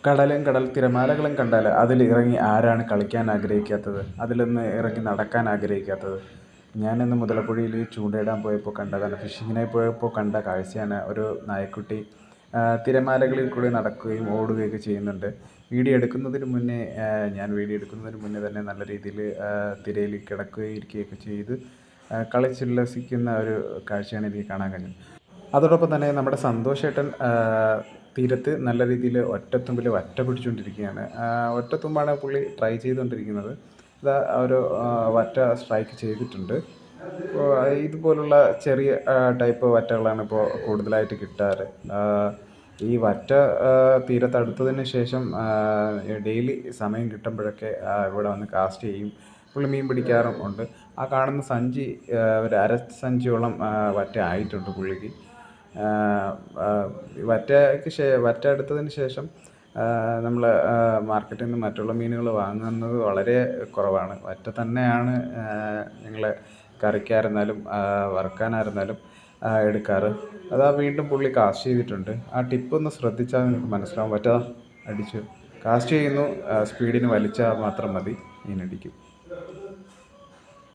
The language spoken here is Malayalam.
കടലും കടൽ തിരമാലകളും കണ്ടാൽ അതിൽ ഇറങ്ങി ആരാണ് കളിക്കാൻ ആഗ്രഹിക്കാത്തത്? അതിലൊന്ന് ഇറങ്ങി നടക്കാൻ ആഗ്രഹിക്കാത്തത്? ഞാനിന്ന് മുതലപ്പുഴയിൽ ചൂണ്ടയിടാൻ പോയപ്പോൾ കണ്ടതാണ്, ഫിഷിങ്ങിനായി പോയപ്പോൾ കണ്ട കാഴ്ചയാണ്. ഒരു നായക്കുട്ടി തിരമാലകളിൽ കൂടി നടക്കുകയും ഓടുകയൊക്കെ ചെയ്യുന്നുണ്ട്. ഞാൻ വീഡിയോ എടുക്കുന്നതിന് മുന്നേ തന്നെ നല്ല രീതിയിൽ തിരയിൽ കിടക്കുകയും ഇരിക്കുകയൊക്കെ ചെയ്ത് കളിച്ചുല്ലസിക്കുന്ന ഒരു കാഴ്ചയാണ് എനിക്ക് കാണാൻ കഴിഞ്ഞത്. അതോടൊപ്പം തന്നെ നമ്മുടെ സന്തോഷേട്ടൻ തീരത്ത് നല്ല രീതിയിൽ ഒറ്റത്തുമ്പിൽ വറ്റ പിടിച്ചുകൊണ്ടിരിക്കുകയാണ്. ഒറ്റത്തുമ്പാണ് പുള്ളി ട്രൈ ചെയ്തുകൊണ്ടിരിക്കുന്നത്. ഇതാ ഒരു വറ്റ സ്ട്രൈക്ക് ചെയ്തിട്ടുണ്ട്. അപ്പോൾ ഇതുപോലുള്ള ചെറിയ ടൈപ്പ് വറ്റകളാണ് ഇപ്പോൾ കൂടുതലായിട്ട് കിട്ടാറ്. ഈ വറ്റ തീരത്തടുത്തതിന് ശേഷം ഡെയിലി സമയം കിട്ടുമ്പോഴൊക്കെ ഇവിടെ വന്ന് കാസ്റ്റ് ചെയ്യും. പുള്ളി മീൻ പിടിക്കാറും ഉണ്ട്. ആ കാണുന്ന സഞ്ചി ഒരു അര സഞ്ചിയോളം വറ്റ ആയിട്ടുണ്ട് പുള്ളിക്ക്. വറ്റ എടുത്തതിന് ശേഷം നമ്മൾ മാർക്കറ്റിൽ നിന്ന് മറ്റുള്ള മീനുകൾ വാങ്ങുന്നത് വളരെ കുറവാണ്. വറ്റ തന്നെയാണ് ഞങ്ങൾ കറിക്കായിരുന്നാലും വറുക്കാനായിരുന്നാലും എടുക്കാറ്. അതാ വീണ്ടും പുള്ളി കാസ്റ്റ് ചെയ്തിട്ടുണ്ട്. ആ ടിപ്പൊന്ന് ശ്രദ്ധിച്ചാൽ നിങ്ങൾക്ക് മനസ്സിലാവും. വറ്റ അടിച്ചു കാസ്റ്റ് ചെയ്യുന്നു, സ്പീഡിന് വലിച്ചാൽ മാത്രം മതി, മീനടിക്കും.